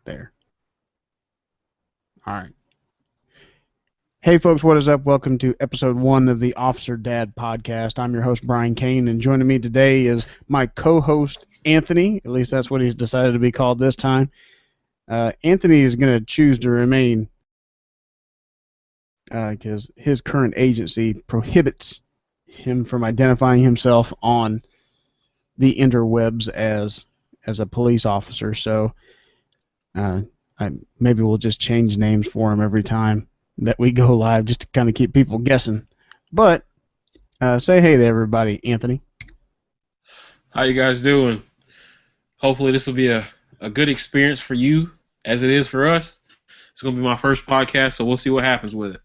There. All right. Hey, folks, what is up? Welcome to episode 1 of the Officer Dad podcast. I'm your host, Brian Kane, and joining me today is my co-host, Anthony. At least that's what he's decided to be called this time. Anthony is going to choose to remain because his current agency prohibits him from identifying himself on the interwebs as a police officer. So maybe we'll just change names for him every time that we go live, just to kind of keep people guessing. But say hey to everybody, Anthony. How you guys doing? Hopefully this will be a good experience for you as it is for us. It's going to be my first podcast, so we'll see what happens with it.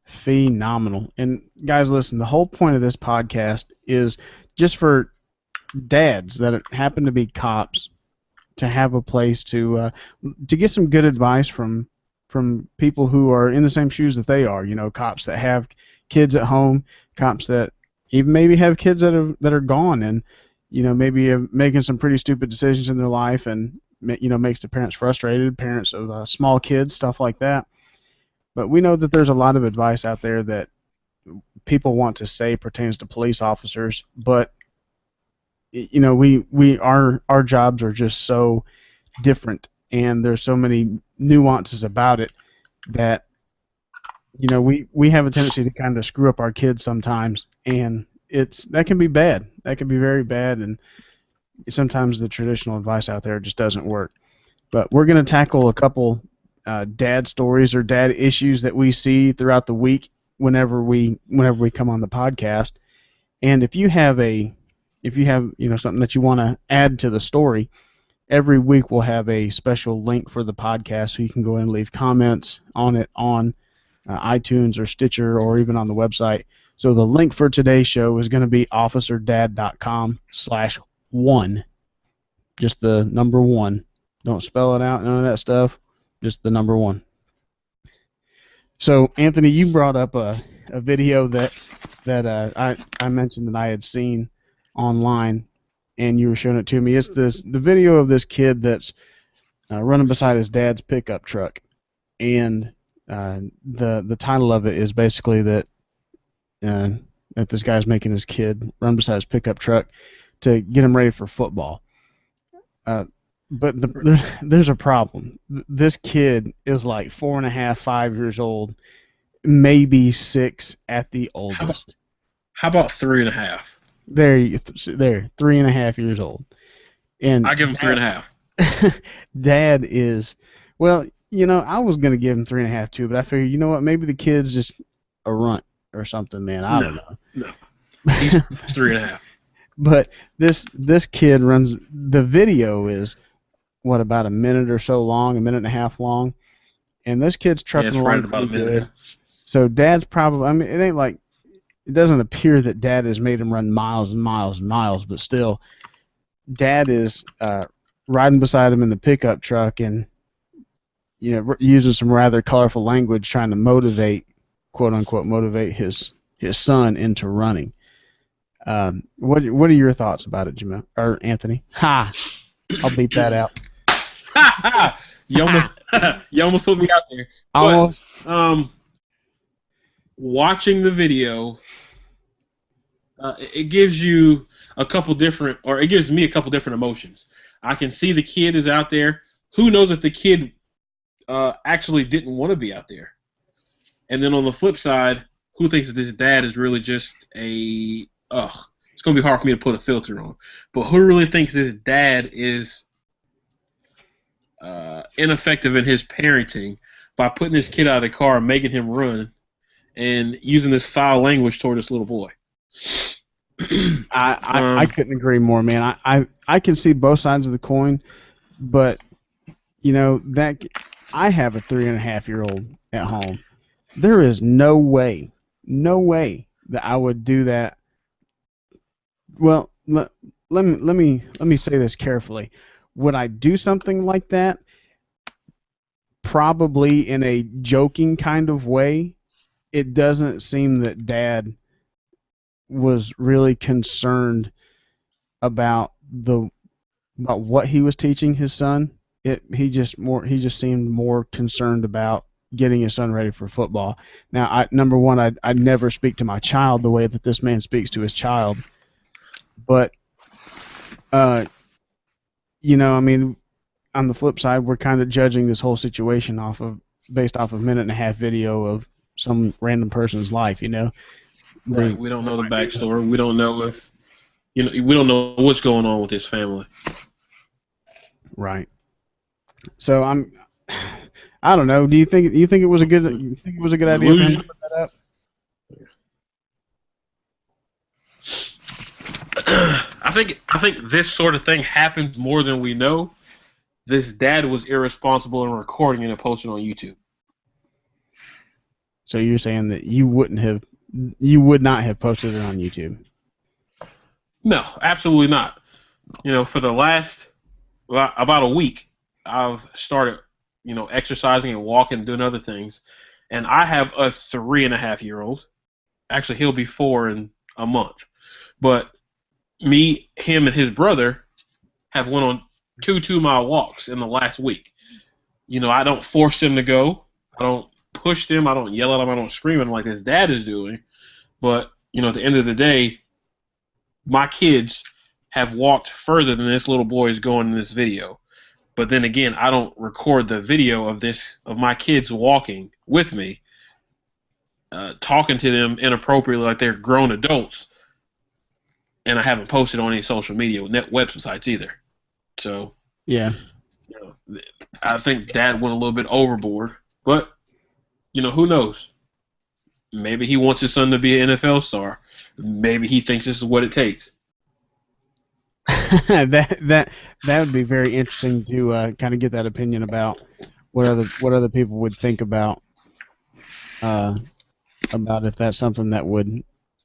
Phenomenal. And guys, listen, the whole point of this podcast is just for dads that happen to be cops to have a place to get some good advice from people who are in the same shoes that they are. You know, cops that have kids at home, cops that even maybe have kids that are gone, and you know, maybe making some pretty stupid decisions in their life, and you know, makes the parents frustrated, parents of small kids, stuff like that. But we know that there's a lot of advice out there that people want to say pertains to police officers, but you know, our jobs are just so different, and there's so many nuances about it that, you know, we have a tendency to kind of screw up our kids sometimes, and that can be bad. That can be very bad, and sometimes the traditional advice out there just doesn't work. But we're going to tackle a couple dad stories or dad issues that we see throughout the week whenever we come on the podcast. And if you have you know, something that you want to add to the story, every week we'll have a special link for the podcast, so you can go in and leave comments on it on iTunes or Stitcher or even on the website. So the link for today's show is going to be officerdad.com/1. Just the number 1. Don't spell it out, none of that stuff. Just the number 1. So Anthony, you brought up a video that I mentioned that I had seen online, and you were showing it to me. It's the video of this kid that's running beside his dad's pickup truck, and the title of it is basically that this guy's making his kid run beside his pickup truck to get him ready for football. But there's a problem. This kid is like 4.5, 5 years old, maybe 6 at the oldest. How about 3.5? There, 3.5 years old. And I give him 3.5. Dad is, well, you know, I was gonna give him 3.5 too, but I figured, you know what, maybe the kid's just a runt or something, man. I don't know. No, he's 3.5. But this kid runs. The video is what, about a minute or so long, a minute and a half long, and this kid's trucking along right about a pretty minute. good. So Dad's probably, I mean, it ain't like, it doesn't appear that Dad has made him run miles and miles and miles, but still, Dad is riding beside him in the pickup truck, and you know, using some rather colorful language, trying to motivate, quote unquote, motivate his son into running. What are your thoughts about it, Jamel or Anthony? Ha! I'll beat that out. you almost put me out there. Almost. But, watching the video, it gives you it gives me a couple different emotions. I can see the kid is out there. Who knows if the kid actually didn't want to be out there? And then on the flip side, who thinks that this dad is really just it's going to be hard for me to put a filter on. But who really thinks this dad is ineffective in his parenting by putting this kid out of the car, making him run, and using this foul language toward this little boy? I couldn't agree more, man. I can see both sides of the coin, but you know that I have a 3.5-year-old at home. There is no way that I would do that. Well, let me say this carefully. Would I do something like that? Probably in a joking kind of way. It doesn't seem that Dad was really concerned about the about what he was teaching his son. He just seemed more concerned about getting his son ready for football. Now, number one, I'd never speak to my child the way that this man speaks to his child, but uh, I mean, on the flip side, we're kind of judging this whole situation based off of minute and a half video of some random person's life. They Right. We don't know the backstory. We don't know if we don't know what's going on with his family. right. So I don't know. Do you think it was a good idea for him to Delusion. put that up? I think this sort of thing happens more than we know. This dad was irresponsible in recording it and posting on YouTube. So you're saying that you would not have posted it on YouTube? No, absolutely not. For the last about a week, I've started, exercising and walking and doing other things. And I have a 3.5-year-old. Actually, he'll be 4 in a month. But me, him, and his brother have went on 2 2-mile walks in the last week. I don't force them to go. I don't push them. I don't yell at them. I don't scream at them like his dad is doing. But, at the end of the day, my kids have walked further than this little boy is going in this video. But then again, I don't record the video of my kids walking with me, talking to them inappropriately like they're grown adults, and I haven't posted on any social media websites either. So Yeah. I think Dad went a little bit overboard, but who knows? Maybe he wants his son to be an NFL star. Maybe he thinks this is what it takes. that would be very interesting to kind of get that opinion about what other people would think about if that's something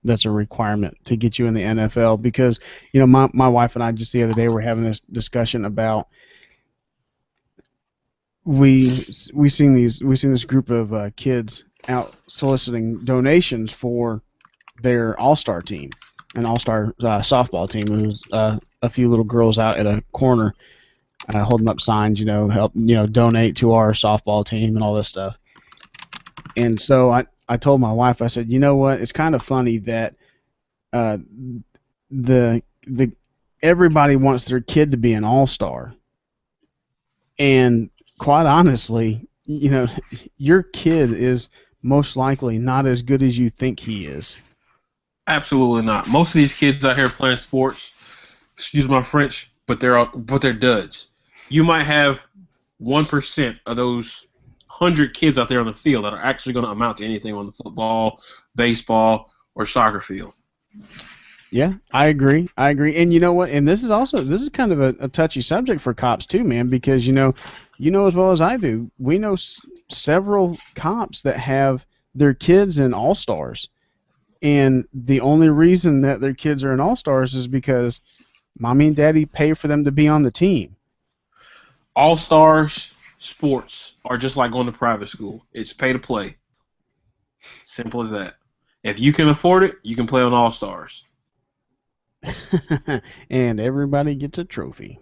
that's a requirement to get you in the NFL. Because my wife and I just the other day were having this discussion about we seen this group of kids out soliciting donations for their all-star team, an all-star softball team. It was a few little girls out at a corner holding up signs, help, donate to our softball team and all this stuff. And so I told my wife, I said, you know what? It's kind of funny that the everybody wants their kid to be an all-star, and quite honestly, your kid is most likely not as good as you think he is. Absolutely not. Most of these kids out here playing sports, excuse my French, but they're duds. You might have 1% of those 100 kids out there on the field that are actually going to amount to anything on the football, baseball, or soccer field. Yeah, I agree. And you know what? And this is kind of a touchy subject for cops too, man, because you know as well as I do, we know several cops that have their kids in all-stars. And the only reason that their kids are in all-stars is because mommy and daddy pay for them to be on the team. All-stars sports are just like going to private school. It's pay to play. Simple as that. If you can afford it, you can play on all-stars. And everybody gets a trophy.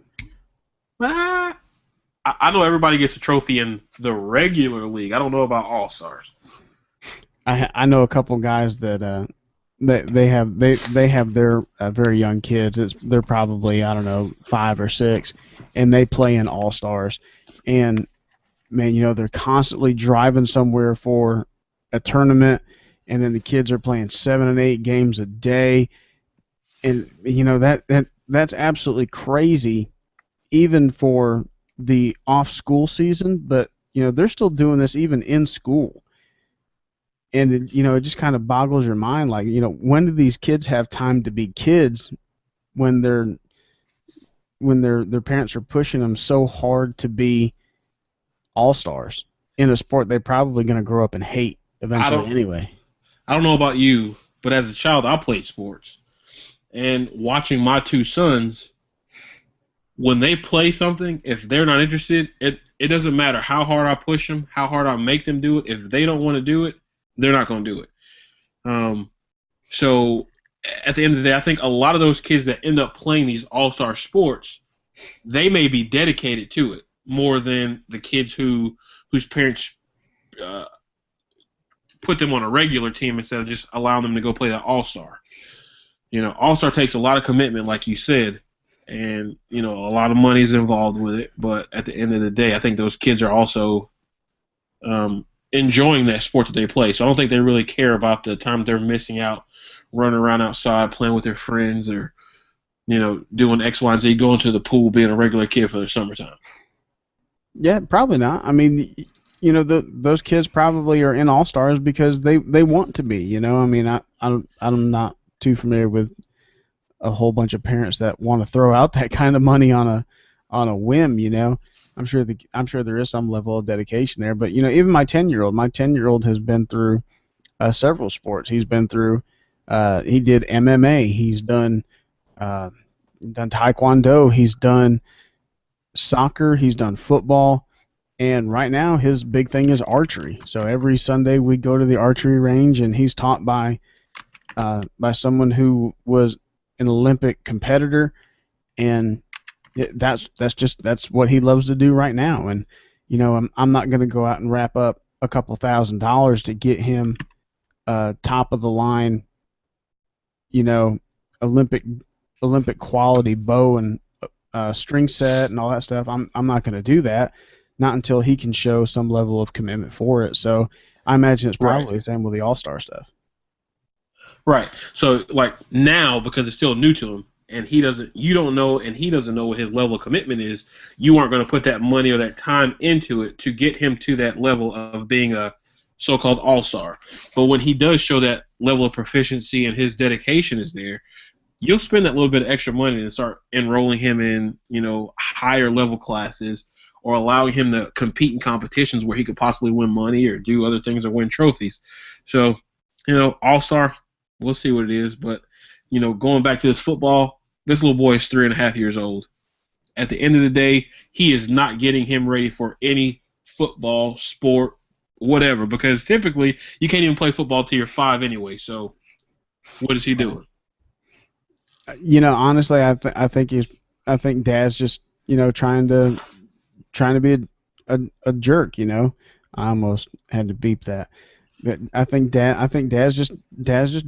I know everybody gets a trophy in the regular league. I don't know about all-stars. I know a couple guys that they have their very young kids. They're probably, I don't know, 5 or 6, and they play in all stars. And man, they're constantly driving somewhere for a tournament, and then the kids are playing 7 and 8 games a day, and that's absolutely crazy, even for the off school season. But they're still doing this even in school. And it just kind of boggles your mind, like, when do these kids have time to be kids when their parents are pushing them so hard to be all-stars in a sport they're probably going to grow up and hate eventually anyway. I don't know about you, but as a child I played sports. And watching my 2 sons, when they play something, if they're not interested, it doesn't matter how hard I push them, how hard I make them do it. If they don't want to do it, they're not going to do it. So at the end of the day, I think a lot of those kids that end up playing these all-star sports they may be dedicated to it more than the kids whose parents uh, put them on a regular team instead of just allowing them to go play that all-star. All-star takes a lot of commitment, like you said, and a lot of money is involved with it. But at the end of the day, I think those kids are also enjoying that sport that they play. So I don't think they really care about the time they're missing out, running around outside, playing with their friends, or doing X, Y, and Z, going to the pool, being a regular kid for their summertime. Yeah, probably not. I mean, those kids probably are in all stars because they want to be. I mean, I'm not too familiar with a whole bunch of parents that want to throw out that kind of money on a whim. I'm sure there is some level of dedication there. But even my 10-year-old has been through several sports. He's been through. He did MMA. He's done taekwondo. He's done soccer. He's done football. And right now, his big thing is archery. So every Sunday we go to the archery range, and he's taught by someone who was an Olympic competitor, and that's what he loves to do right now. And I'm not going to go out and wrap up a couple $1,000s to get him top of the line, Olympic quality bow and string set and all that stuff. I'm not going to do that. Not until he can show some level of commitment for it. So I imagine it's probably the same with the all-star stuff. Right. So like now, because it's still new to him, and you don't know, and he doesn't know what his level of commitment is, you aren't going to put that money or that time into it to get him to that level of being a so-called all-star. But when he does show that level of proficiency and his dedication is there, you'll spend that little bit of extra money and start enrolling him in, higher level classes, or allowing him to compete in competitions where he could possibly win money or do other things or win trophies. So, all-star, we'll see what it is. But, going back to this football, this little boy is 3.5 years old. At the end of the day, he is not getting him ready for any football, sport, whatever, because typically you can't even play football till you're 5 anyway. So what is he doing? Honestly, I think Dad's just, trying to be a jerk. I almost had to beep that. But I think Dad's just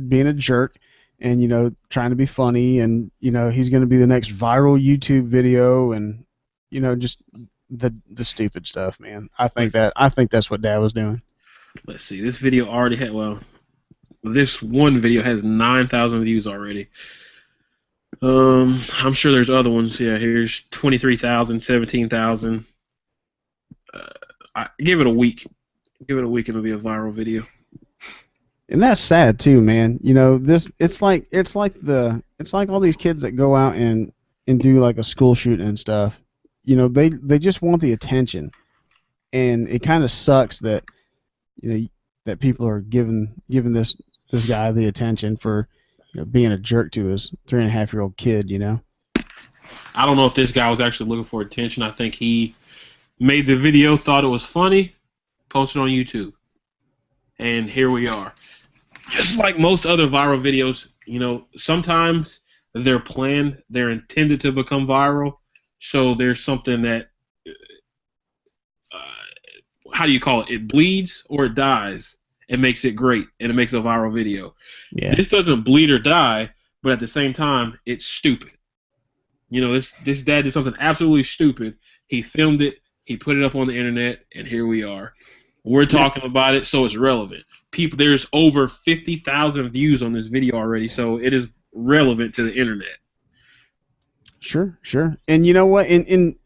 being a jerk, and trying to be funny, and he's going to be the next viral YouTube video, and just the stupid stuff, man. I think that's what Dad was doing. Let's see. This video already had this one video has 9,000 views already. I'm sure there's other ones. Yeah, here's 23,000, 17,000. Give it a week. Give it a week and it'll be a viral video. And that's sad too, man. It's like all these kids that go out and do like a school shooting and stuff. They just want the attention, and it kind of sucks that that people are giving this guy the attention for being a jerk to his 3.5-year-old kid. I don't know if this guy was actually looking for attention. I think he made the video, thought it was funny, posted on YouTube, and here we are. Just like most other viral videos, sometimes they're planned, they're intended to become viral, so there's something that, how do you call it? It bleeds or it dies. It makes it great, and it makes a viral video. Yeah. This doesn't bleed or die, but at the same time, it's stupid. This dad did something absolutely stupid. He filmed it, he put it up on the internet, and here we are. We're talking about it, so it's relevant. There's over 50,000 views on this video already, so it is relevant to the internet. Sure. And you know what? In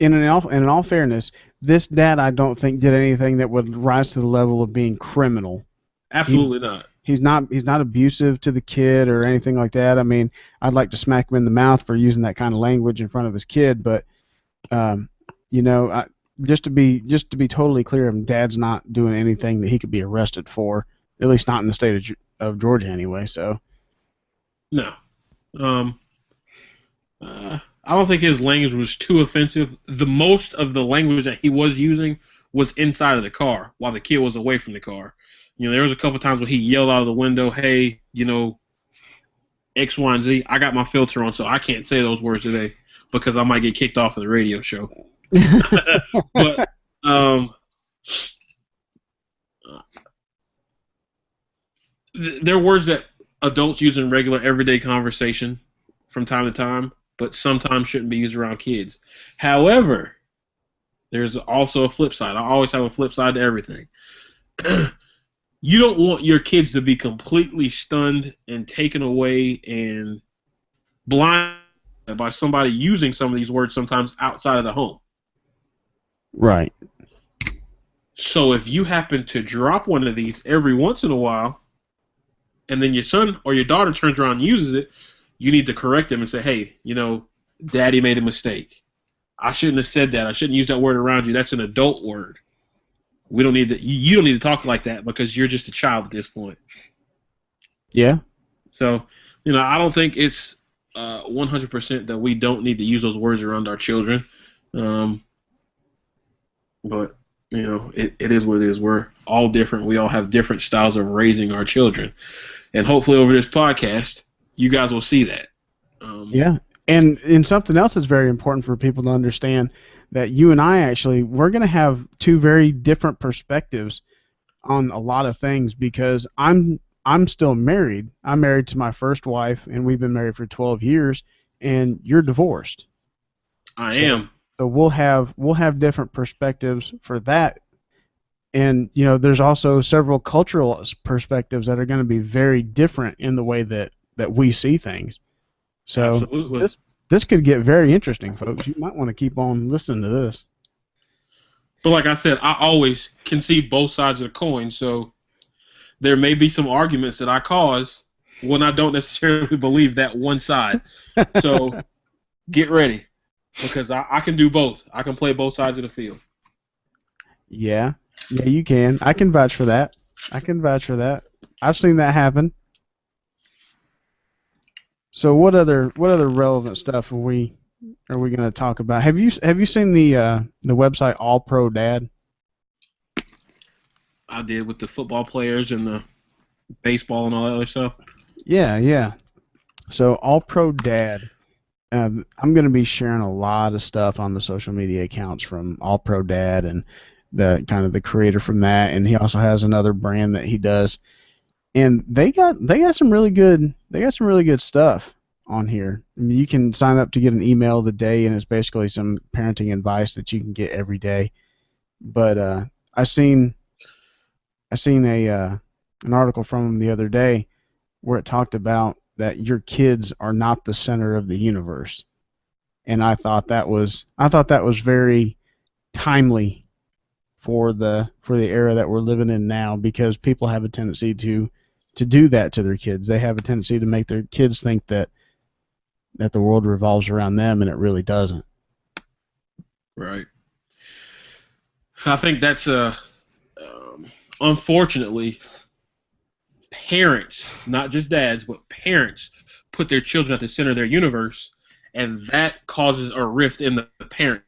all fairness, this dad, I don't think, did anything that would rise to the level of being criminal. Absolutely not. He's not abusive to the kid or anything like that. I mean, I'd like to smack him in the mouth for using that kind of language in front of his kid, but just to be totally clear, Dad's not doing anything that he could be arrested for, at least not in the state of Georgia anyway. So no, I don't think his language was too offensive. The most of the language that he was using was inside of the car while the kid was away from the car. There was a couple times where he yelled out of the window, "Hey, X, Y, and Z. I got my filter on, so I can't say those words today." because I might get kicked off of the radio show. But there are words that adults use in regular everyday conversation from time to time, but sometimes shouldn't be used around kids. However, there's also a flip side. I always have a flip side to everything. You don't want your kids to be completely stunned and taken away and blinded by somebody using some of these words sometimes outside of the home. Right. So if you happen to drop one of these every once in a while, and then your son or your daughter turns around and uses it, you need to correct them and say, hey, Daddy made a mistake. I shouldn't have said that. I shouldn't use that word around you. That's an adult word. We don't need to. You don't need to talk like that because you're just a child at this point. Yeah. So, I don't think it's 100% that we don't need to use those words around our children. But it is what it is. We're all different. We all have different styles of raising our children, and hopefully over this podcast, you guys will see that. Yeah. And something else that's very important for people to understand, that you and I we're going to have two very different perspectives on a lot of things, because I'm still married. I'm married to my first wife, and we've been married for 12 years, and you're divorced. I am. So we'll have different perspectives for that. And, there's also several cultural perspectives that are going to be very different in the way that we see things. So absolutely. This could get very interesting, folks. You might want to keep on listening to this. But like I said, I always can see both sides of the coin, so there may be some arguments that I cause when I don't necessarily believe that one side. So get ready, because I can do both. I can play both sides of the field. Yeah, you can. I can vouch for that. I've seen that happen. So what other relevant stuff are we going to talk about? Have you seen the website All Pro Dad? I did, with the football players and the baseball and all that other stuff. Yeah. So All Pro Dad. I'm going to be sharing a lot of stuff on the social media accounts from All Pro Dad and the kind of the creator from that, and he also has another brand that he does. And they got some really good stuff on here. I mean, you can sign up to get an email of the day, and it's basically some parenting advice that you can get every day. But I seen an article from him the other day where it talked about that your kids are not the center of the universe, and I thought that was very timely for the era that we're living in now, because people have a tendency to do that to their kids. They have a tendency to make their kids think that the world revolves around them, and it really doesn't. Right. I think that's unfortunately, parents, not just dads, but parents, put their children at the center of their universe, and that causes a rift in the parents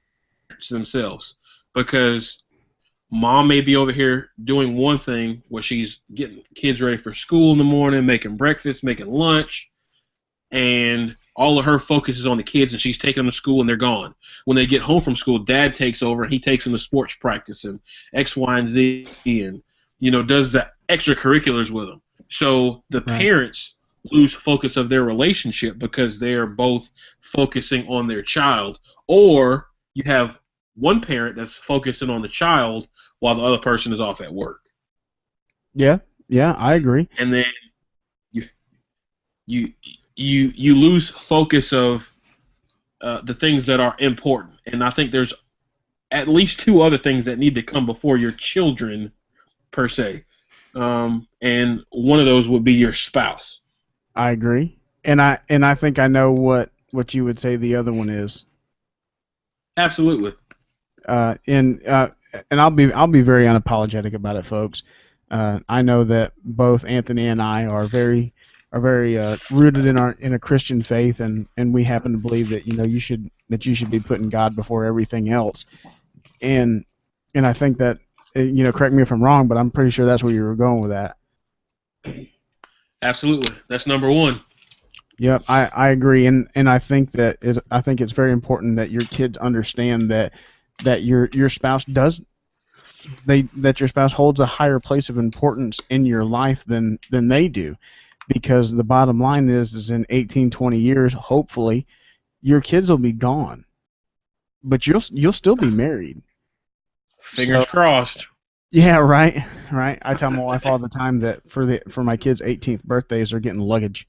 themselves, because mom may be over here doing one thing where she's getting kids ready for school in the morning, making breakfast, making lunch, and all of her focus is on the kids, and she's taking them to school and they're gone. When they get home from school, dad takes over and he takes them to sports practice and X, Y, and Z, and does the extracurriculars with them. So the parents lose focus of their relationship because they are both focusing on their child, or you have one parent that's focusing on the child while the other person is off at work. Yeah, I agree. And then you lose focus of the things that are important. And I think there's at least two other things that need to come before your children, per se. And one of those would be your spouse. I agree. And I think I know what you would say the other one is. Absolutely. And I'll be very unapologetic about it, folks. I know that both Anthony and I are very rooted in a Christian faith, and we happen to believe that you should be putting God before everything else. And I think that correct me if I'm wrong, but I'm pretty sure that's where you were going with that. Absolutely. That's number one. Yep, I agree, and I think that I think it's very important that your kids understand that your spouse does that your spouse holds a higher place of importance in your life than they do, because the bottom line is in 18, 20 years, hopefully, your kids will be gone, but you'll still be married. So Fingers crossed. yeah, right, right. I tell my wife all the time that for my kids' 18th birthdays, they're getting luggage.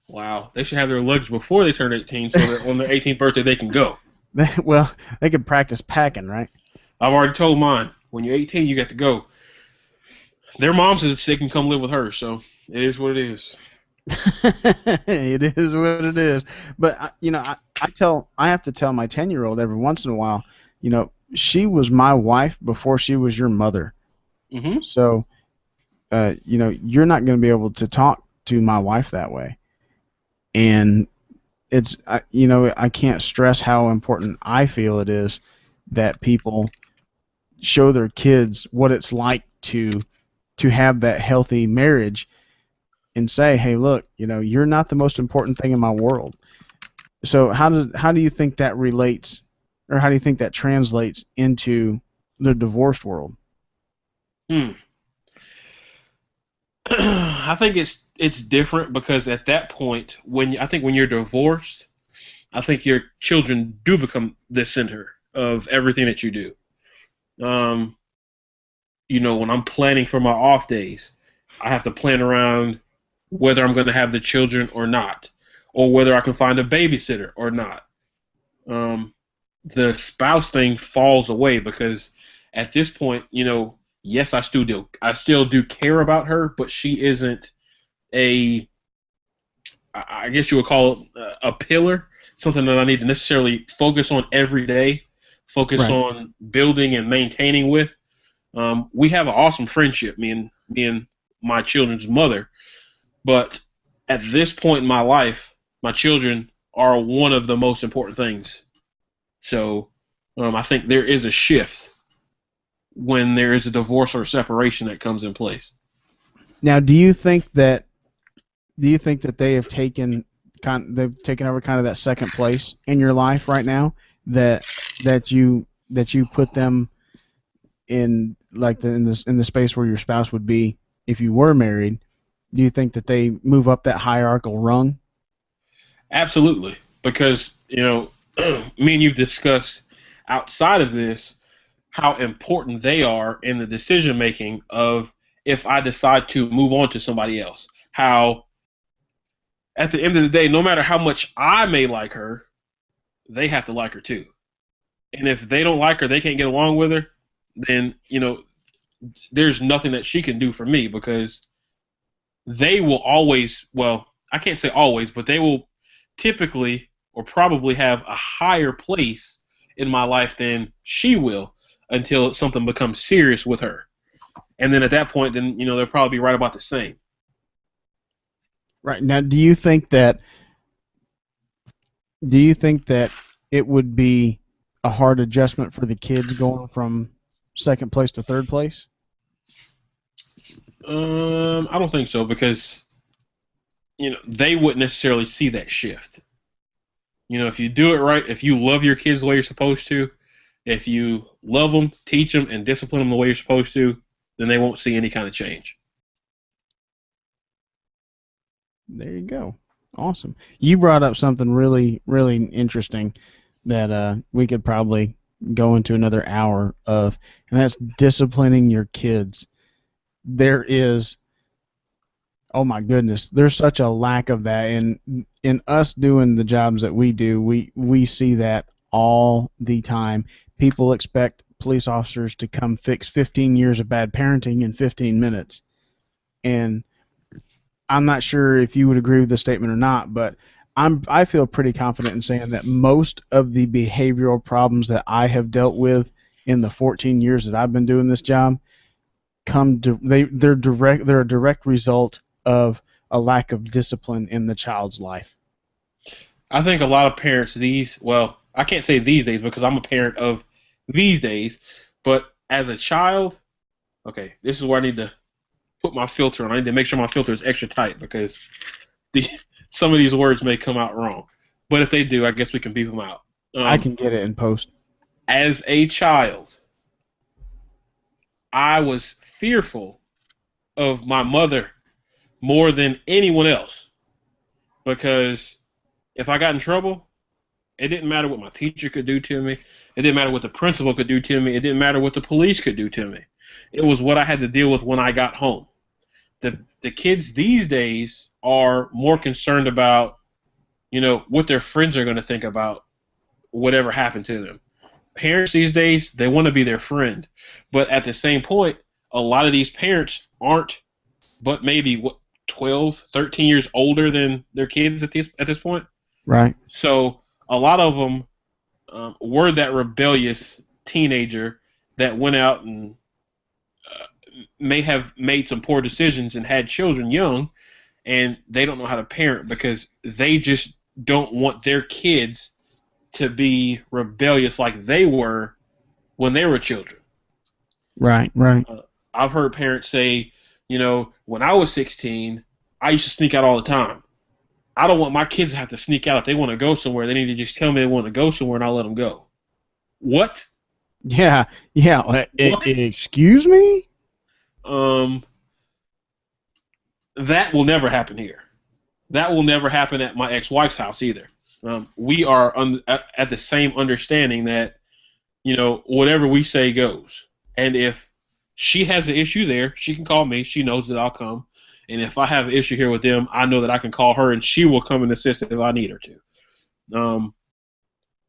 Wow, they should have their luggage before they turn 18, so that on their 18th birthday they can go. Well, they could practice packing, right? I've already told mine. When you're 18, you got to go. Their mom says they can come live with her, so it is what it is. It is what it is. But I have to tell my 10-year-old every once in a while, she was my wife before she was your mother. Hmm. So, you're not going to be able to talk to my wife that way. And I can't stress how important I feel it is that people show their kids what it's like to have that healthy marriage and say, hey, look, you're not the most important thing in my world. So how do you think that relates, or how do you think that translates into the divorced world? Hmm. I think it's different because at that point, I think when you're divorced, I think your children do become the center of everything that you do. Um, when I'm planning for my off days, I have to plan around whether I'm going to have the children or not, or whether I can find a babysitter or not. Um, the spouse thing falls away because at this point, yes, I still do care about her, but she isn't a, I guess you would call it a pillar, something that I need to necessarily focus on every day, focus Right. on building and maintaining with. We have an awesome friendship, me and my children's mother, but at this point in my life, my children are one of the most important things. So I think there is a shift when there is a divorce or separation that comes in place. Now, do you think that they've taken over kind of that second place in your life right now, that you put them in, like, in the space where your spouse would be if you were married? Do you think that they move up that hierarchical rung? Absolutely, because me and you've discussed outside of this how important they are in the decision making of if I decide to move on to somebody else. How at the end of the day, no matter how much I may like her, they have to like her too. And if they don't like her, they can't get along with her, then there's nothing that she can do for me because they will always, well, I can't say always, but they will typically or probably have a higher place in my life than she will until something becomes serious with her. And then at that point, then they'll probably be right about the same. Right. Now, do you think that it would be a hard adjustment for the kids going from second place to third place? I don't think so because they wouldn't necessarily see that shift. If you do it right, if you love your kids the way you're supposed to, if you love them, teach them, and discipline them the way you're supposed to, then they won't see any kind of change. There you go. Awesome. You brought up something really, really interesting that we could probably go into another hour of, and that's disciplining your kids. There is, oh my goodness, there's such a lack of that, and in us doing the jobs that we do, we see that all the time. People expect police officers to come fix 15 years of bad parenting in 15 minutes, and I'm not sure if you would agree with this statement or not, but I feel pretty confident in saying that most of the behavioral problems that I have dealt with in the 14 years that I've been doing this job they're a direct result of a lack of discipline in the child's life. I think a lot of parents well, I can't say these days because I'm a parent of these days, but as a child, okay, this is where I need to put my filter on. I need to make sure my filter is extra tight because the some of these words may come out wrong. But if they do, I guess we can beep them out. I can get it in post. As a child, I was fearful of my mother more than anyone else, because if I got in trouble, it didn't matter what my teacher could do to me. It didn't matter what the principal could do to me. It didn't matter what the police could do to me. It was what I had to deal with when I got home. The kids these days are more concerned about, what their friends are going to think about whatever happened to them. Parents these days, they want to be their friend. But at the same point, a lot of these parents aren't but maybe 12, 13 years older than their kids at this point. Right. So a lot of them were that rebellious teenager that went out and may have made some poor decisions and had children young, and they don't know how to parent because they just don't want their kids to be rebellious like they were when they were children. Right, right. I've heard parents say, when I was 16, I used to sneak out all the time. I don't want my kids to have to sneak out. If they want to go somewhere, they need to just tell me they want to go somewhere and I'll let them go. What? Yeah. Excuse me? That will never happen here. That will never happen at my ex-wife's house either. We are at the same understanding that, whatever we say goes. And if she has an issue there, she can call me. She knows that I'll come. And if I have an issue here with them, I know that I can call her and she will come and assist if I need her to.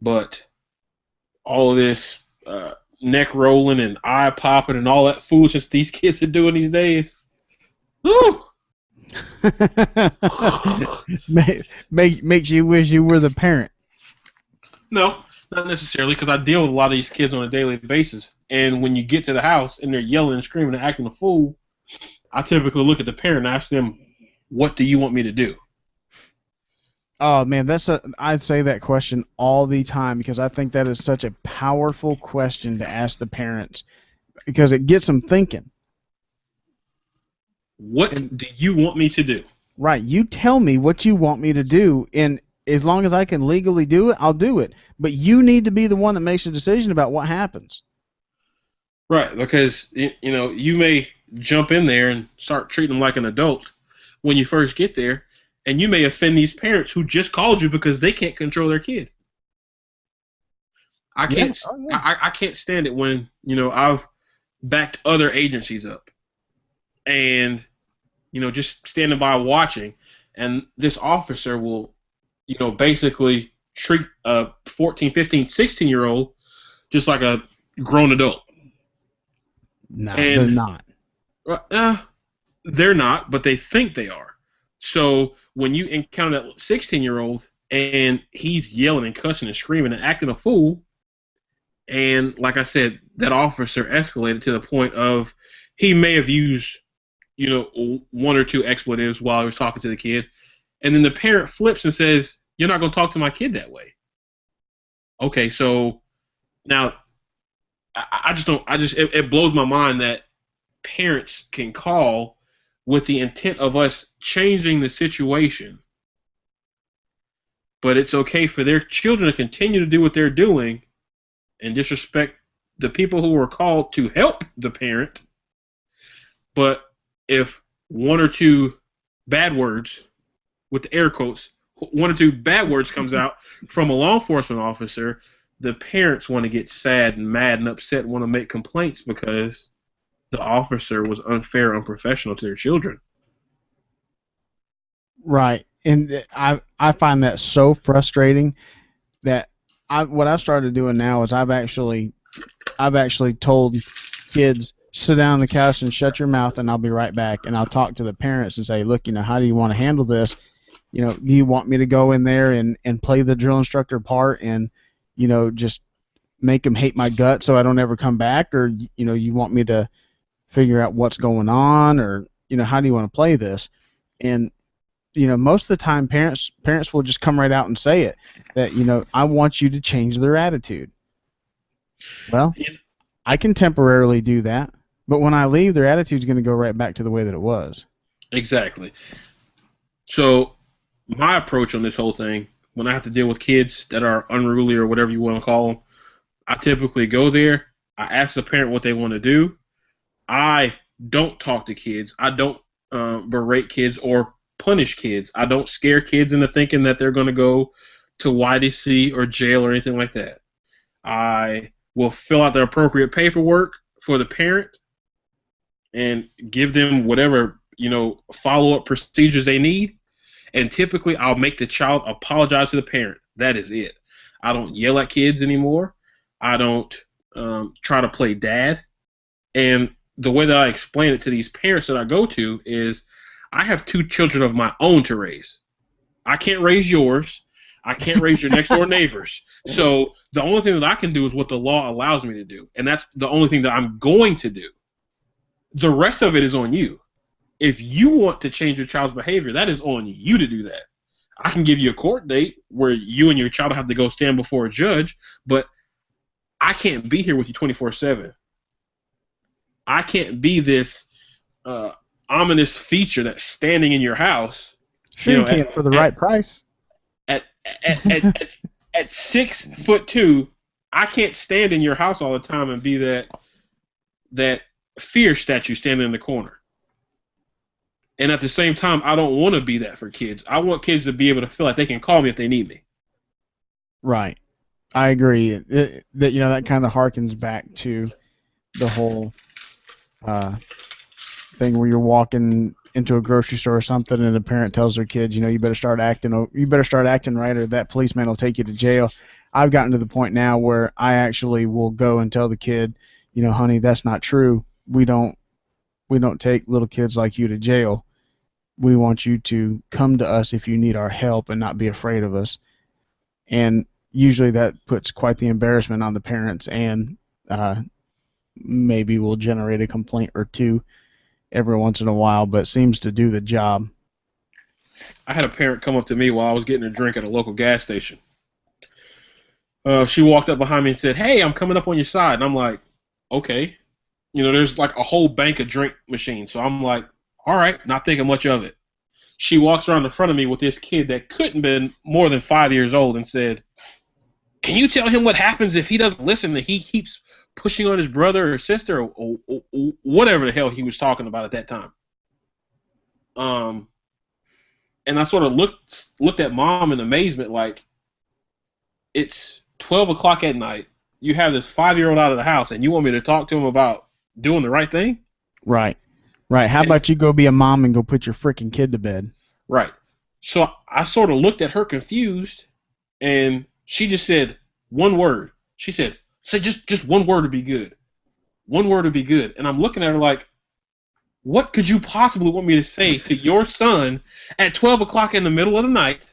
But all of this neck rolling and eye popping and all that foolishness these kids are doing these days, woo! Makes you wish you were the parent. No, not necessarily, because I deal with a lot of these kids on a daily basis. And when you get to the house and they're yelling and screaming and acting a fool, I typically look at the parent and ask them, what do you want me to do? Oh, man, I'd say that question all the time because I think that is such a powerful question to ask the parents because it gets them thinking. What do you want me to do? Right. You tell me what you want me to do, and as long as I can legally do it, I'll do it. But you need to be the one that makes a decision about what happens. Right, because you may jump in there and start treating them like an adult when you first get there, and you may offend these parents who just called you because they can't control their kid. I can't. Yeah. Oh, yeah. I can't stand it when I've backed other agencies up, and just standing by watching, and this officer will basically treat a 14, 15, 16-year-old just like a grown adult. No, they're not. They're not, but they think they are. So when you encounter that 16-year-old and he's yelling and cussing and screaming and acting a fool, and like I said, that officer escalated to the point of he may have used, one or two expletives while he was talking to the kid, and then the parent flips and says, "You're not going to talk to my kid that way." Okay, so now it blows my mind that parents can call with the intent of us changing the situation, but it's okay for their children to continue to do what they're doing and disrespect the people who were called to help the parent. But if one or two bad words, with the air quotes, one or two bad words comes out from a law enforcement officer, the parents want to get sad and mad and upset and want to make complaints because the officer was unfair, unprofessional to their children. Right, and I find that so frustrating that what I've started doing now is I've actually told kids, sit down on the couch and shut your mouth and I'll be right back, and I'll talk to the parents and say, look, how do you want to handle this? Do you want me to go in there and play the drill instructor part and just make them hate my gut so I don't ever come back, or you want me to figure out what's going on, or how do you want to play this? And most of the time parents will just come right out and say it, that I want you to change their attitude. Well, I can temporarily do that, but when I leave, their attitude's going to go right back to the way that it was. Exactly. So my approach on this whole thing, when I have to deal with kids that are unruly or whatever you want to call them, I typically go there. I ask the parent what they want to do. I don't talk to kids. I don't berate kids or punish kids. I don't scare kids into thinking that they're going to go to YDC or jail or anything like that. I will fill out the appropriate paperwork for the parent and give them whatever, follow-up procedures they need. And typically, I'll make the child apologize to the parent. That is it. I don't yell at kids anymore. I don't try to play dad. And the way that I explain it to these parents that I go to is I have 2 children of my own to raise. I can't raise yours. I can't raise your next door neighbors. So the only thing that I can do is what the law allows me to do. And that's the only thing that I'm going to do. The rest of it is on you. If you want to change your child's behavior, that is on you to do that. I can give you a court date where you and your child have to go stand before a judge, but I can't be here with you 24/7. I can't be this ominous feature that's standing in your house. Sure, you can for the right price. At 6'2", I can't stand in your house all the time and be that fear statue standing in the corner. And at the same time, I don't want to be that for kids. I want kids to be able to feel like they can call me if they need me. Right. I agree. That kind of harkens back to the whole thing where you're walking into a grocery store or something, and a parent tells their kids, you better start acting right, or that policeman will take you to jail. I've gotten to the point now where I actually will go and tell the kid, honey, that's not true. We don't take little kids like you to jail. We want you to come to us if you need our help and not be afraid of us. And usually that puts quite the embarrassment on the parents, and maybe will generate a complaint or two every once in a while, but seems to do the job. I had a parent come up to me while I was getting a drink at a local gas station. She walked up behind me and said, "Hey, I'm coming up on your side." And I'm like, okay. There's like a whole bank of drink machines. So I'm like, all right, not thinking much of it. She walks around in front of me with this kid that couldn't have been more than 5 years old and said, "Can you tell him what happens if he doesn't listen and he keeps pushing on his brother or sister," or whatever the hell he was talking about at that time. And I sort of looked at Mom in amazement, like, it's 12 o'clock at night. You have this 5-year-old out of the house, and you want me to talk to him about doing the right thing? Right. How about you go be a mom and go put your freaking kid to bed? Right. So I sort of looked at her confused, and she just said one word. She said, "Say just one word to be good. One word to be good." And I'm looking at her like, what could you possibly want me to say to your son at 12 o'clock in the middle of the night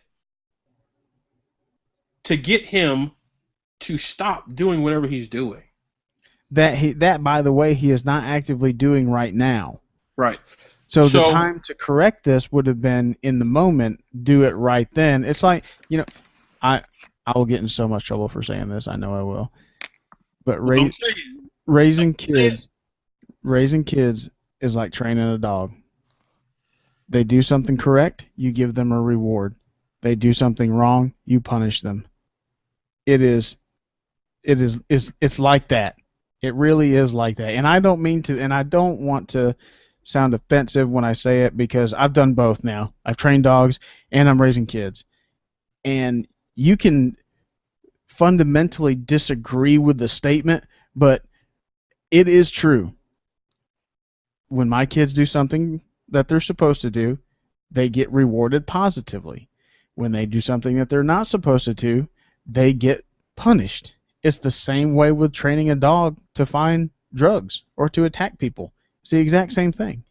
to get him to stop doing whatever he's doing? That, by the way, he is not actively doing right now. Right. So the time to correct this would have been in the moment, do it right then. It's like, I will get in so much trouble for saying this. I know I will. But raising kids is like training a dog. They do something correct, you give them a reward. They do something wrong, you punish them. It's like that. It really is like that. And I don't mean to, and I don't want to sound offensive when I say it, because I've done both now. I've trained dogs and I'm raising kids. And you can fundamentally disagree with the statement, but it is true. When my kids do something that they're supposed to do, they get rewarded positively. When they do something that they're not supposed to do, they get punished. It's the same way with training a dog to find drugs or to attack people. It's the exact same thing.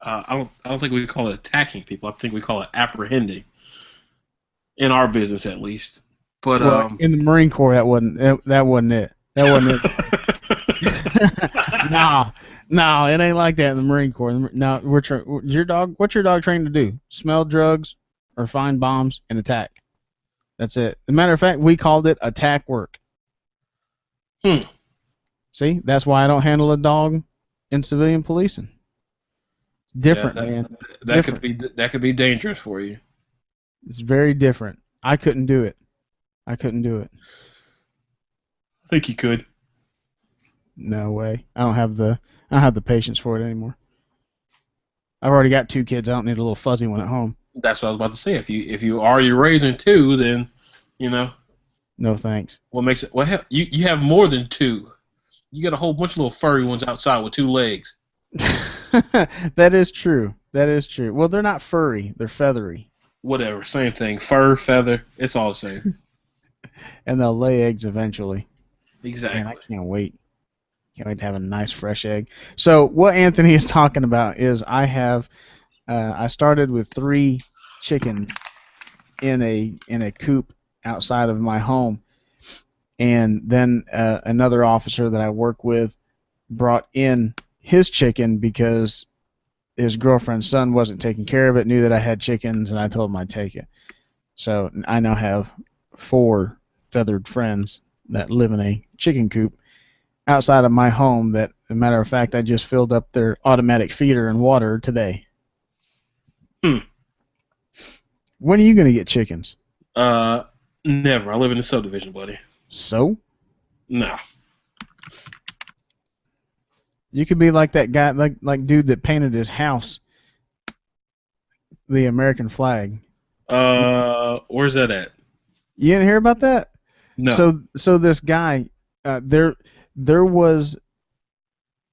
I don't think we call it attacking people. I think we call it apprehending. In our business, at least. But in the Marine Corps, that wasn't it. That wasn't it. No, it ain't like that in the Marine Corps. No, what's your dog trained to do? Smell drugs or find bombs and attack. That's it. As a matter of fact, we called it attack work. See, that's why I don't handle a dog in civilian policing. Different, man. That could be dangerous for you. It's very different. I couldn't do it. I couldn't do it. I think you could. No way. I don't have the patience for it anymore. I've already got 2 kids. I don't need a little fuzzy one at home. That's what I was about to say. If you already raising two, then you know No thanks. what makes it. Well, hell, you have more than two. You got a whole bunch of little furry ones outside with 2 legs. That is true. That is true. Well, they're not furry. They're feathery. Whatever, same thing. Fur, feather, it's all the same. And they'll lay eggs eventually. Exactly. Man, I can't wait. Can't wait to have a nice fresh egg. So what Anthony is talking about is I started with 3 chickens in a coop outside of my home, and then another officer that I work with brought in his chicken because his girlfriend's son wasn't taking care of it, knew that I had chickens, and I told him I'd take it. So I now have 4 feathered friends that live in a chicken coop outside of my home that, as a matter of fact, I just filled up their automatic feeder and water today. Hmm. When are you going to get chickens? Never. I live in a subdivision, buddy. So? No. You could be like that guy, like dude that painted his house the American flag. Where's that at? You didn't hear about that? No. So this guy, there was.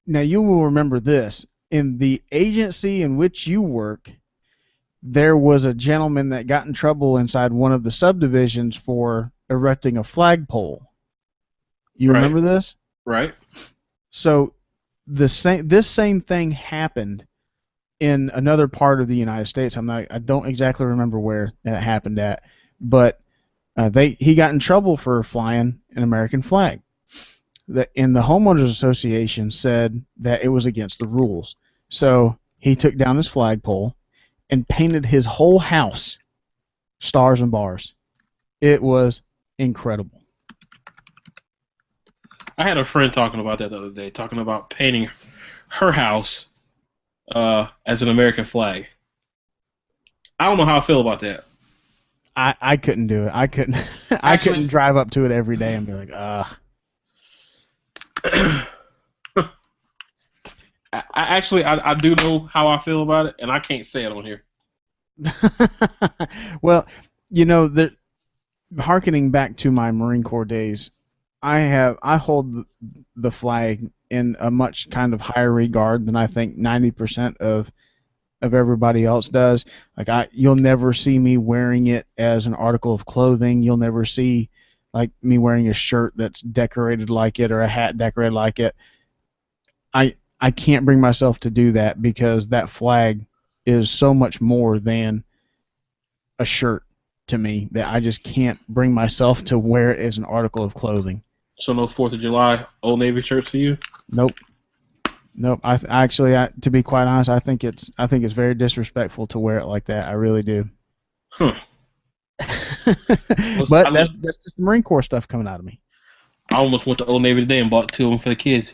Now you will remember this in the agency in which you work. There was a gentleman that got in trouble inside one of the subdivisions for erecting a flagpole. You Right. remember this? Right. So this same thing happened in another part of the United States. I don't exactly remember where that happened at, but he got in trouble for flying an American flag. The homeowners association said that it was against the rules. So he took down his flagpole and painted his whole house stars and bars. It was incredible. I had a friend talking about that the other day, talking about painting her house as an American flag. I don't know how I feel about that. I couldn't do it. I couldn't. I couldn't drive up to it every day and be like, I do know how I feel about it, and I can't say it on here. Well, harkening back to my Marine Corps days, I hold the flag in a much kind of higher regard than I think 90% of everybody else does. Like you'll never see me wearing it as an article of clothing. You'll never see like me wearing a shirt that's decorated like it or a hat decorated like it. I can't bring myself to do that because that flag is so much more than a shirt to me that I just can't bring myself to wear it as an article of clothing. So no 4th of July Old Navy shirts for you? Nope. To be quite honest, I think it's very disrespectful to wear it like that. I really do. Huh. But that's just the Marine Corps stuff coming out of me. I almost went to Old Navy today and bought 2 of them for the kids.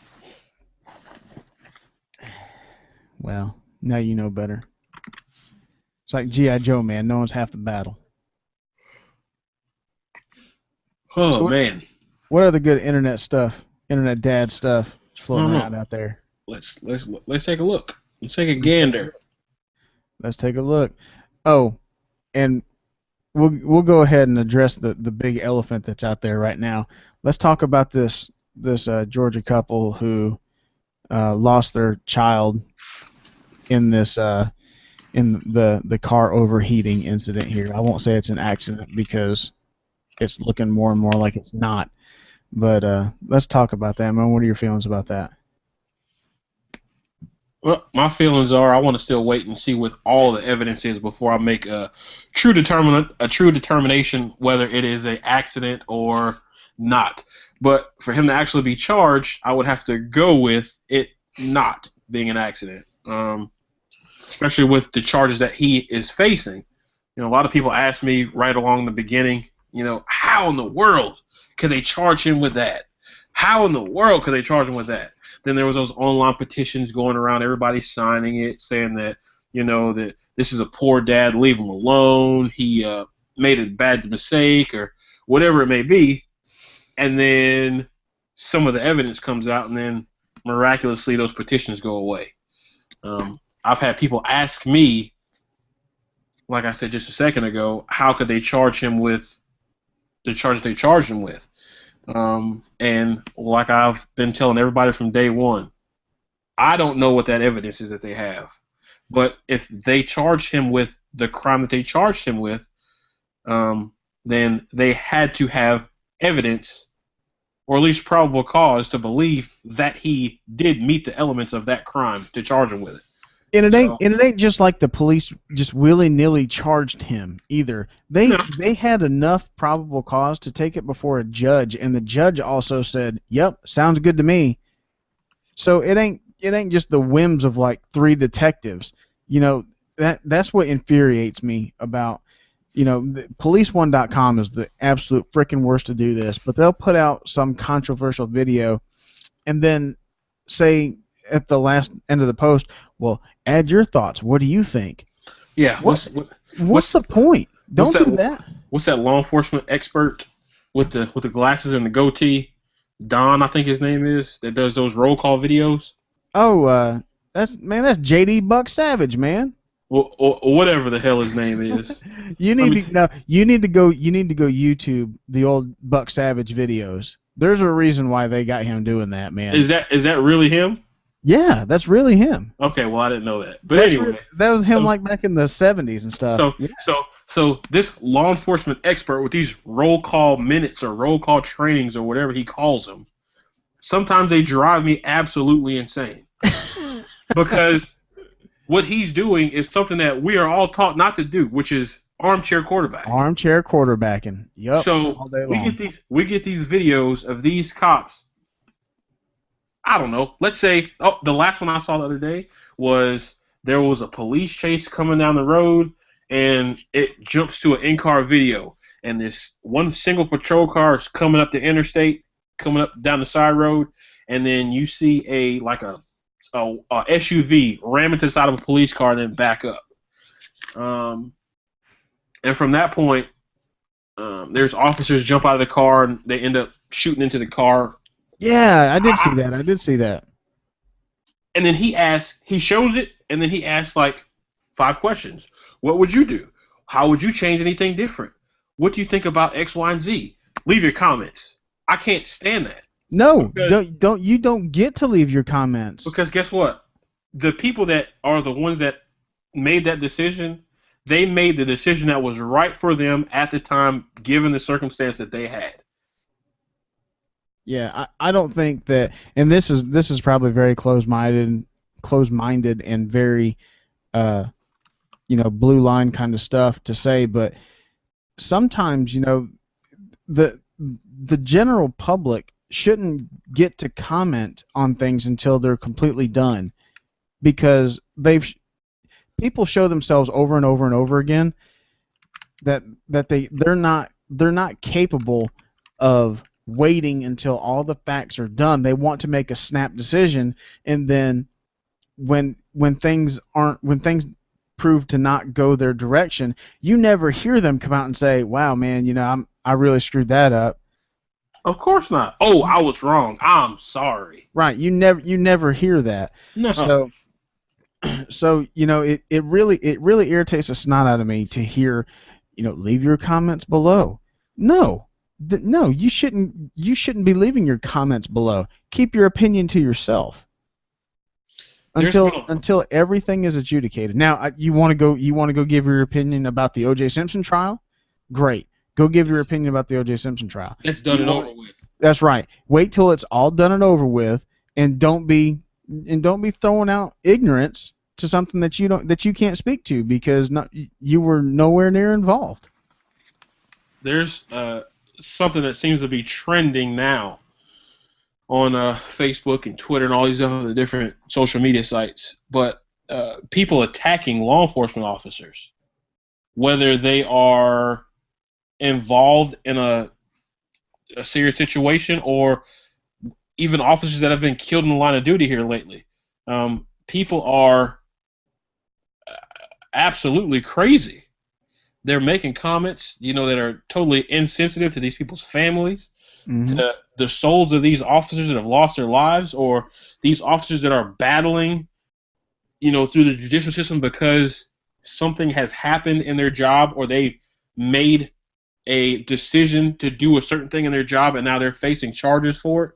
Well, now you know better. It's like G.I. Joe, man. No one's half the battle. Oh, so man. What other good internet dad stuff is floating around out there? Let's take a look. Let's take a gander. Let's take a look. Oh, and we'll go ahead and address the big elephant that's out there right now. Let's talk about this Georgia couple who lost their child in this in the car overheating incident here. I won't say it's an accident because it's looking more and more like it's not. But let's talk about that, man. What are your feelings about that? Well, my feelings are I want to still wait and see what all the evidence is before I make a true determination whether it is an accident or not. But for him to actually be charged, I would have to go with it not being an accident, especially with the charges that he is facing. A lot of people ask me right along the beginning, how in the world could they charge him with that? How in the world could they charge him with that? Then there was those online petitions going around, everybody signing it, saying that, that this is a poor dad, leave him alone. He made a bad mistake or whatever it may be, and then some of the evidence comes out, and then miraculously those petitions go away. I've had people ask me, like I said just a second ago, how could they charge him with the charge they charged him with? And like I've been telling everybody from day one, I don't know what that evidence is that they have. But if they charged him with the crime that they charged him with, then they had to have evidence, or at least probable cause, to believe that he did meet the elements of that crime to charge him with it. And it ain't just like the police just willy-nilly charged him either. They had enough probable cause to take it before a judge, and the judge also said, "Yep, sounds good to me." So it ain't just the whims of like 3 detectives. That's what infuriates me about, police1.com is the absolute freaking worst to do this, but they'll put out some controversial video and then say at the last end of the post, well, add your thoughts. What do you think? Yeah. What's the point? Don't do that. What's that law enforcement expert with the glasses and the goatee? Don, I think his name is, that does those roll call videos. Oh, that's JD Buck Savage, man. Or whatever the hell his name is. You need to go YouTube the old Buck Savage videos. There's a reason why they got him doing that, man. Is that really him? Yeah, that's really him. Okay, well I didn't know that. But anyway, that was him like back in the 70s and stuff. So this law enforcement expert with these roll call minutes or roll call trainings or whatever he calls them, sometimes they drive me absolutely insane. Because what he's doing is something that we are all taught not to do, which is armchair quarterback. Armchair quarterbacking. Yep. So all day long. we get these videos of these cops. I don't know. Let's say, the last one I saw the other day was there was a police chase coming down the road, and it jumps to an in-car video, and this one single patrol car is coming up the interstate, coming up down the side road, and then you see a SUV ram into the side of a police car and then back up. And from that point, there's officers jump out of the car and they end up shooting into the car. Yeah, I did see that. And then he shows it, and then he asks like 5 questions. What would you do? How would you change anything different? What do you think about X, Y, and Z? Leave your comments. I can't stand that. No, you don't get to leave your comments. Because guess what? The people that are the ones that made that decision, they made the decision that was right for them at the time, given the circumstance that they had. Yeah, I don't think that, and this is probably very closed-minded and very, blue line kind of stuff to say, but sometimes, the general public shouldn't get to comment on things until they're completely done, because people show themselves over and over and over again that they're not capable of waiting until all the facts are done. They want to make a snap decision, and then when things prove to not go their direction, you never hear them come out and say, "Wow, man, I really screwed that up." Of course not. Oh, I was wrong. I'm sorry. Right. You never hear that. No. So it really irritates the snot out of me to hear, leave your comments below. No, you shouldn't be leaving your comments below. Keep your opinion to yourself until everything is adjudicated. Now, you want to go give your opinion about the O.J. Simpson trial? Great. Go give your opinion about the O.J. Simpson trial. It's done and over with. That's right. Wait till it's all done and over with, and don't be throwing out ignorance to something that you can't speak to because you were nowhere near involved. There's something that seems to be trending now on Facebook and Twitter and all these other different social media sites, but people attacking law enforcement officers, whether they are involved in a serious situation or even officers that have been killed in the line of duty here lately. People are, absolutely crazy. They're making comments, that are totally insensitive to these people's families, Mm-hmm. to the souls of these officers that have lost their lives, or these officers that are battling, through the judicial system because something has happened in their job, or they made a decision to do a certain thing in their job, and now they're facing charges for it.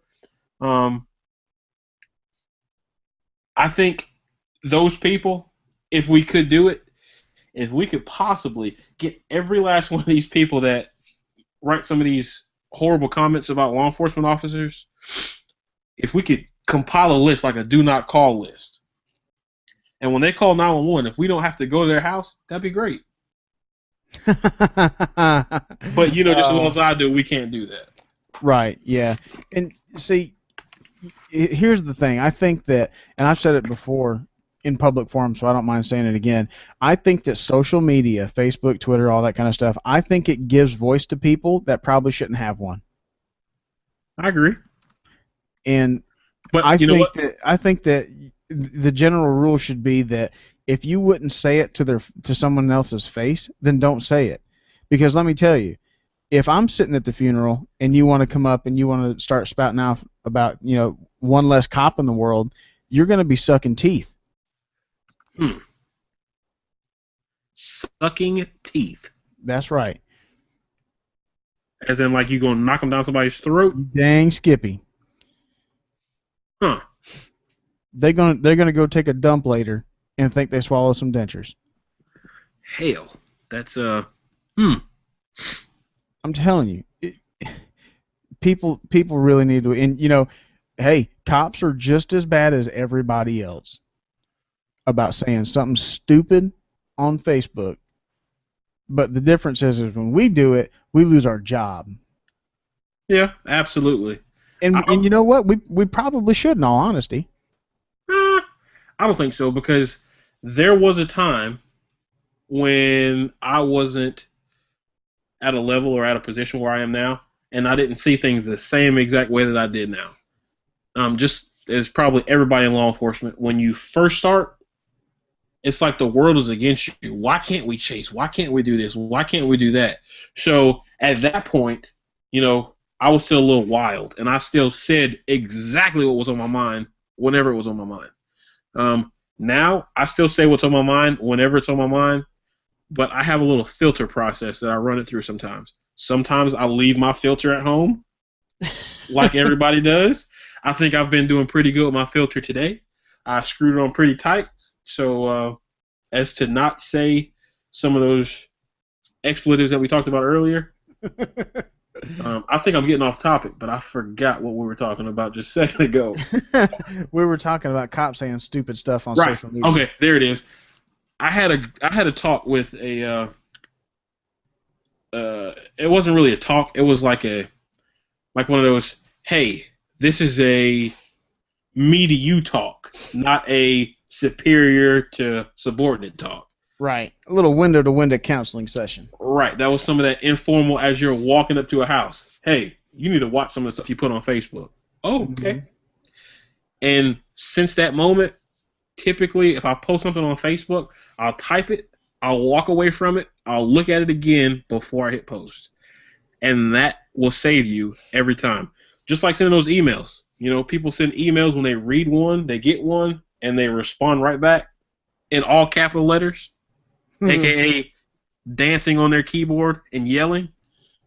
I think those people, if we could do it, if we could possibly get every last one of these people that write some of these horrible comments about law enforcement officers, if we could compile a list, like a do not call list, and when they call 911, if we don't have to go to their house, that'd be great. But just as well as I do, we can't do that. Right, yeah. And see, here's the thing. I think that, and I've said it before in public forums, so I don't mind saying it again. I think that social media, Facebook, Twitter, all that kind of stuff, I think it gives voice to people that probably shouldn't have one. I agree. And but I think that the general rule should be that if you wouldn't say it to someone else's face, then don't say it. Because let me tell you, if I'm sitting at the funeral and you want to come up and you want to start spouting off about, one less cop in the world, you're going to be sucking teeth. Sucking teeth. That's right. As in, like, you going to knock them down somebody's throat? Dang Skippy. Huh. They're gonna go take a dump later and think they swallow some dentures. Hell, that's I'm telling you, people really need to, and hey, cops are just as bad as everybody else about saying something stupid on Facebook. But the difference is when we do it, we lose our job. Yeah, absolutely. And you know what? We probably should, in all honesty. I don't think so, because there was a time when I wasn't at a level or at a position where I am now, and I didn't see things the same exact way that I did now. Just as probably everybody in law enforcement, when you first start, it's like the world is against you. Why can't we chase? Why can't we do this? Why can't we do that? So at that point, I was still a little wild, and I still said exactly what was on my mind whenever it was on my mind. Now, I still say what's on my mind whenever it's on my mind, but I have a little filter process that I run it through sometimes. Sometimes I leave my filter at home, like everybody does. I think I've been doing pretty good with my filter today. I screwed it on pretty tight, so as to not say some of those expletives that we talked about earlier. I think I'm getting off topic, but I forgot what we were talking about just a second ago. We were talking about cops saying stupid stuff on social media. Okay, there it is. I had a talk with a. It wasn't really a talk. It was like one of those. Hey, this is a me to you talk, not a superior to subordinate talk. Right. A little window-to-window counseling session. Right. That was some of that informal as you're walking up to a house. Hey, you need to watch some of the stuff you put on Facebook. Oh, okay. Mm-hmm. And since that moment, typically if I post something on Facebook, I'll type it, I'll walk away from it, I'll look at it again before I hit post. And that will save you every time. Just like sending those emails. People send emails when they read one, they get one, and they respond right back in all capital letters. AKA dancing on their keyboard and yelling.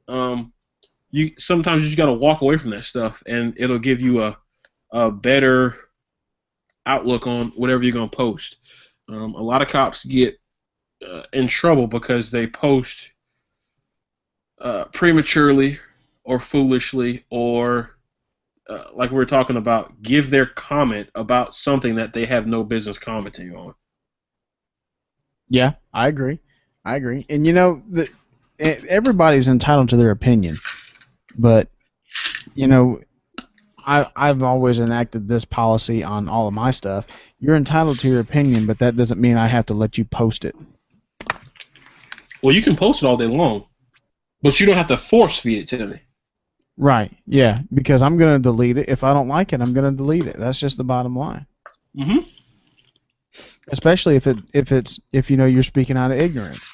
You sometimes you just gotta walk away from that stuff, and it'll give you a better outlook on whatever you're gonna post. A lot of cops get in trouble because they post prematurely or foolishly, or like we were talking about, give their comment about something that they have no business commenting on. Yeah, I agree. And everybody's entitled to their opinion, but I've always enacted this policy on all of my stuff. You're entitled to your opinion, but that doesn't mean I have to let you post it. Well, you can post it all day long, but you don't have to force feed it to me. Right. Yeah, because I'm going to delete it. If I don't like it, I'm going to delete it. That's just the bottom line. Mm-hmm. Especially if you know you're speaking out of ignorance.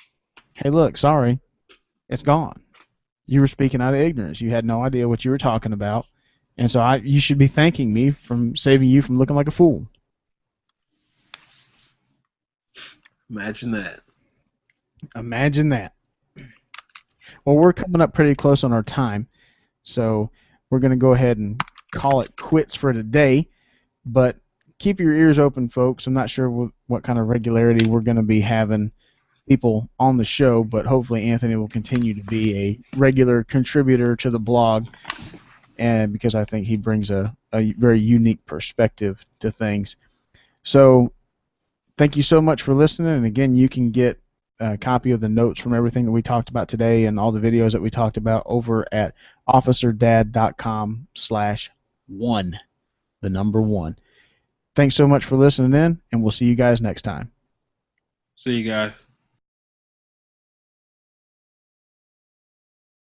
Hey, look, sorry, it's gone. You were speaking out of ignorance. You had no idea what you were talking about, and so you should be thanking me from saving you from looking like a fool. Imagine that. Imagine that. Well, we're coming up pretty close on our time, so we're going to go ahead and call it quits for today. But keep your ears open, folks. I'm not sure what kind of regularity we're going to be having people on the show, but hopefully Anthony will continue to be a regular contributor to the blog, and because I think he brings a very unique perspective to things. So thank you so much for listening, and again, you can get a copy of the notes from everything that we talked about today and all the videos that we talked about over at officerdad.com/1, the number 1. Thanks so much for listening in, and we'll see you guys next time. See you guys.